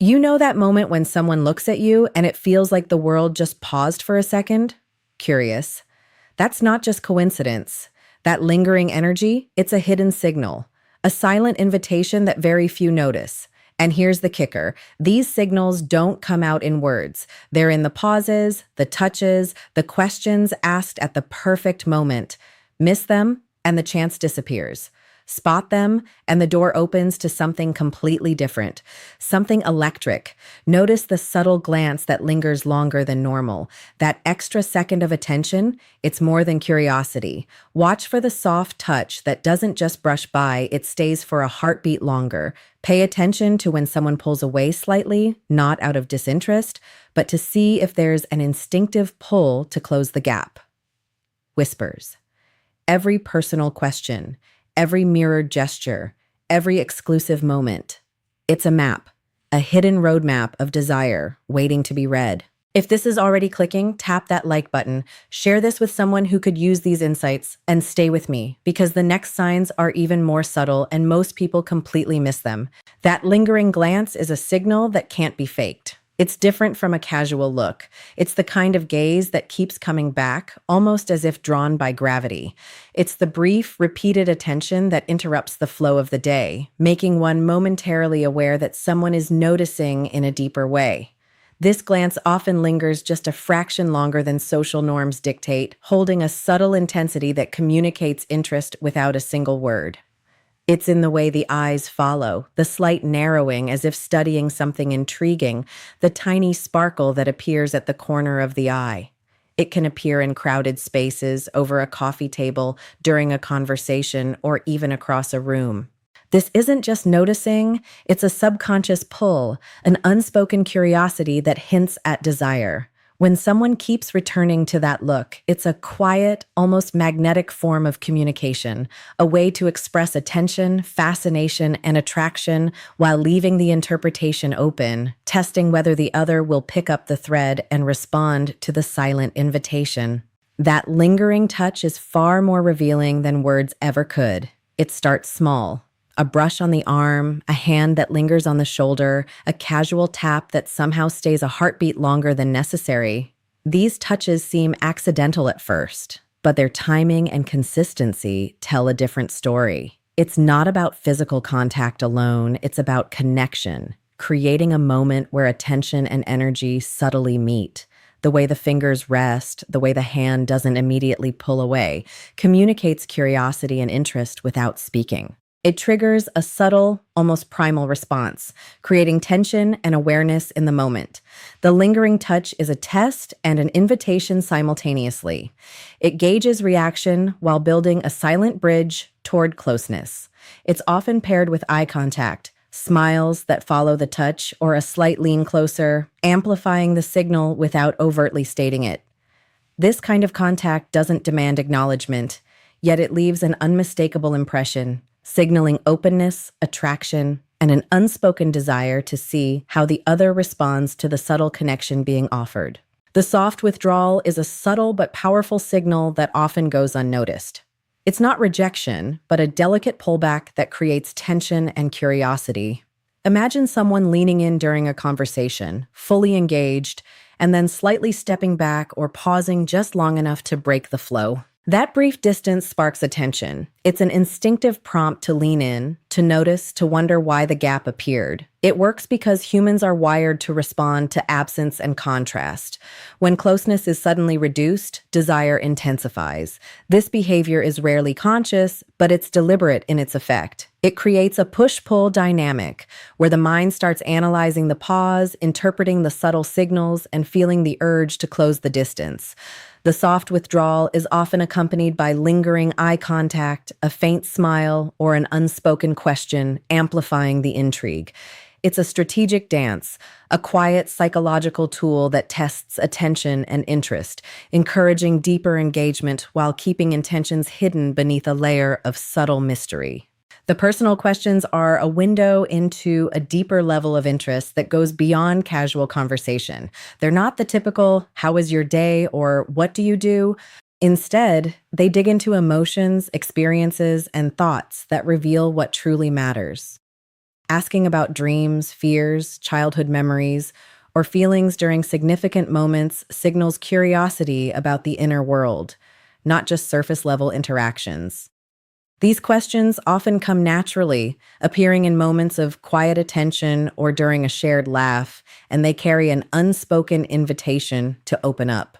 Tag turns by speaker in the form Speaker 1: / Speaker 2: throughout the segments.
Speaker 1: You know that moment when someone looks at you and it feels like the world just paused for a second? Curious. That's not just coincidence. That lingering energy, it's a hidden signal, a silent invitation that very few notice. And here's the kicker. These signals don't come out in words. They're in the pauses, the touches, the questions asked at the perfect moment. Miss them, and the chance disappears. Spot them, and the door opens to something completely different, something electric. Notice the subtle glance that lingers longer than normal. That extra second of attention, it's more than curiosity. Watch for the soft touch that doesn't just brush by, it stays for a heartbeat longer. Pay attention to when someone pulls away slightly, not out of disinterest, but to see if there's an instinctive pull to close the gap. Whispers. Every personal question, every mirrored gesture, every exclusive moment. It's a map, a hidden roadmap of desire waiting to be read. If this is already clicking, tap that like button, share this with someone who could use these insights, and stay with me, because the next signs are even more subtle and most people completely miss them. That lingering glance is a signal that can't be faked. It's different from a casual look. It's the kind of gaze that keeps coming back, almost as if drawn by gravity. It's the brief, repeated attention that interrupts the flow of the day, making one momentarily aware that someone is noticing in a deeper way. This glance often lingers just a fraction longer than social norms dictate, holding a subtle intensity that communicates interest without a single word. It's in the way the eyes follow, the slight narrowing as if studying something intriguing, the tiny sparkle that appears at the corner of the eye. It can appear in crowded spaces, over a coffee table, during a conversation, or even across a room. This isn't just noticing, it's a subconscious pull, an unspoken curiosity that hints at desire. When someone keeps returning to that look, it's a quiet, almost magnetic form of communication, a way to express attention, fascination, and attraction while leaving the interpretation open, testing whether the other will pick up the thread and respond to the silent invitation. That lingering touch is far more revealing than words ever could. It starts small. A brush on the arm, a hand that lingers on the shoulder, a casual tap that somehow stays a heartbeat longer than necessary. These touches seem accidental at first, but their timing and consistency tell a different story. It's not about physical contact alone, it's about connection, creating a moment where attention and energy subtly meet. The way the fingers rest, the way the hand doesn't immediately pull away, communicates curiosity and interest without speaking. It triggers a subtle, almost primal response, creating tension and awareness in the moment. The lingering touch is a test and an invitation simultaneously. It gauges reaction while building a silent bridge toward closeness. It's often paired with eye contact, smiles that follow the touch, or a slight lean closer, amplifying the signal without overtly stating it. This kind of contact doesn't demand acknowledgement, yet it leaves an unmistakable impression, signaling openness, attraction, and an unspoken desire to see how the other responds to the subtle connection being offered. The soft withdrawal is a subtle but powerful signal that often goes unnoticed. It's not rejection, but a delicate pullback that creates tension and curiosity. Imagine someone leaning in during a conversation, fully engaged, and then slightly stepping back or pausing just long enough to break the flow. That brief distance sparks attention. It's an instinctive prompt to lean in, to notice, to wonder why the gap appeared. It works because humans are wired to respond to absence and contrast. When closeness is suddenly reduced, desire intensifies. This behavior is rarely conscious, but it's deliberate in its effect. It creates a push-pull dynamic where the mind starts analyzing the pause, interpreting the subtle signals, and feeling the urge to close the distance. The soft withdrawal is often accompanied by lingering eye contact, a faint smile, or an unspoken question, amplifying the intrigue. It's a strategic dance, a quiet psychological tool that tests attention and interest, encouraging deeper engagement while keeping intentions hidden beneath a layer of subtle mystery. The personal questions are a window into a deeper level of interest that goes beyond casual conversation. They're not the typical, "How was your day?" or "What do you do?" Instead, they dig into emotions, experiences, and thoughts that reveal what truly matters. Asking about dreams, fears, childhood memories, or feelings during significant moments signals curiosity about the inner world, not just surface level interactions. These questions often come naturally, appearing in moments of quiet attention or during a shared laugh, and they carry an unspoken invitation to open up.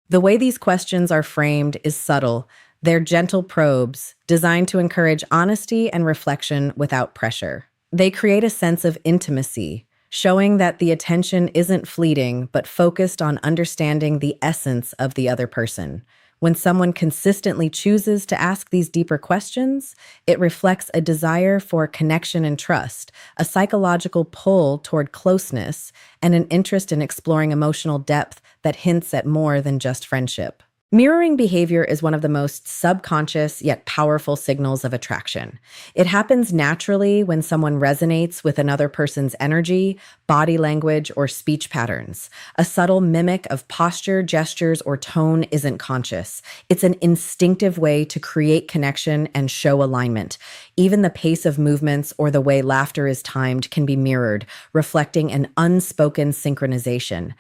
Speaker 1: The way these questions are framed is subtle. They're gentle probes designed to encourage honesty and reflection without pressure. They create a sense of intimacy, showing that the attention isn't fleeting but focused on understanding the essence of the other person. When someone consistently chooses to ask these deeper questions, it reflects a desire for connection and trust, a psychological pull toward closeness, and an interest in exploring emotional depth that hints at more than just friendship. Mirroring behavior is one of the most subconscious yet powerful signals of attraction. It happens naturally when someone resonates with another person's energy, body language, or speech patterns. A subtle mimic of posture, gestures, or tone isn't conscious. It's an instinctive way to create connection and show alignment. Even the pace of movements or the way laughter is timed can be mirrored, reflecting an unspoken synchronization.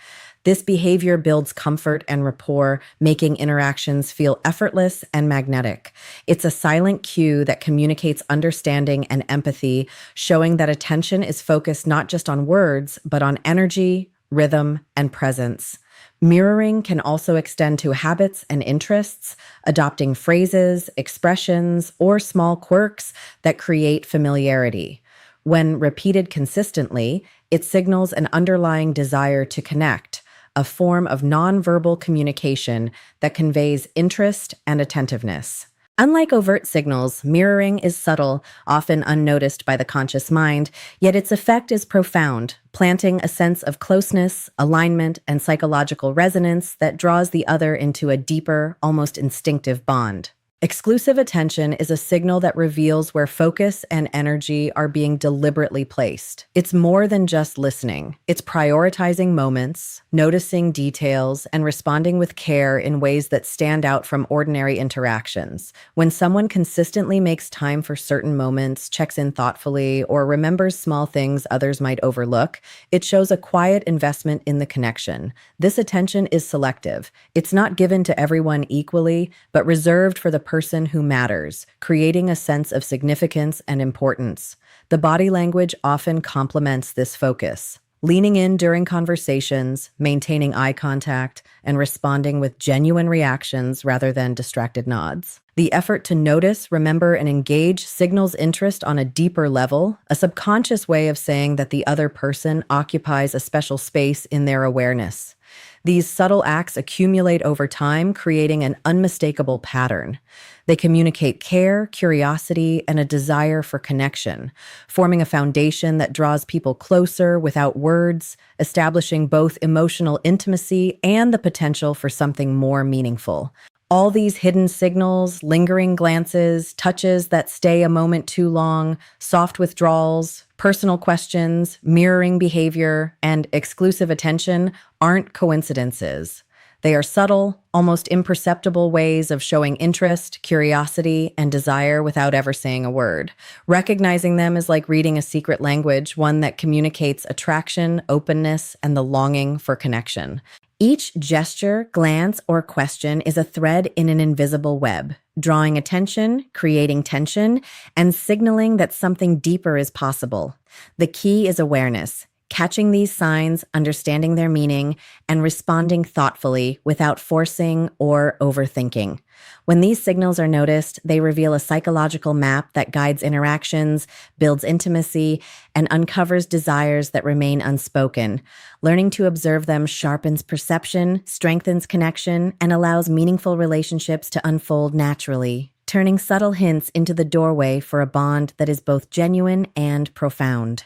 Speaker 1: This behavior builds comfort and rapport, making interactions feel effortless and magnetic. It's a silent cue that communicates understanding and empathy, showing that attention is focused not just on words, but on energy, rhythm, and presence. Mirroring can also extend to habits and interests, adopting phrases, expressions, or small quirks that create familiarity. When repeated consistently, it signals an underlying desire to connect, a form of nonverbal communication that conveys interest and attentiveness. Unlike overt signals, mirroring is subtle, often unnoticed by the conscious mind, yet its effect is profound, planting a sense of closeness, alignment, and psychological resonance that draws the other into a deeper, almost instinctive bond. Exclusive attention is a signal that reveals where focus and energy are being deliberately placed. It's more than just listening. It's prioritizing moments, noticing details, and responding with care in ways that stand out from ordinary interactions. When someone consistently makes time for certain moments, checks in thoughtfully, or remembers small things others might overlook, it shows a quiet investment in the connection. This attention is selective. It's not given to everyone equally, but reserved for the person who matters, creating a sense of significance and importance. The body language often complements this focus. Leaning in during conversations, maintaining eye contact, and responding with genuine reactions rather than distracted nods. The effort to notice, remember, and engage signals interest on a deeper level, a subconscious way of saying that the other person occupies a special space in their awareness. These subtle acts accumulate over time, creating an unmistakable pattern. They communicate care, curiosity, and a desire for connection, forming a foundation that draws people closer without words, establishing both emotional intimacy and the potential for something more meaningful. All these hidden signals, lingering glances, touches that stay a moment too long, soft withdrawals, personal questions, mirroring behavior, and exclusive attention aren't coincidences. They are subtle, almost imperceptible ways of showing interest, curiosity, and desire without ever saying a word. Recognizing them is like reading a secret language, one that communicates attraction, openness, and the longing for connection. Each gesture, glance, or question is a thread in an invisible web, drawing attention, creating tension, and signaling that something deeper is possible. The key is awareness, catching these signs, understanding their meaning, and responding thoughtfully without forcing or overthinking. When these signals are noticed, they reveal a psychological map that guides interactions, builds intimacy, and uncovers desires that remain unspoken. Learning to observe them sharpens perception, strengthens connection, and allows meaningful relationships to unfold naturally, turning subtle hints into the doorway for a bond that is both genuine and profound.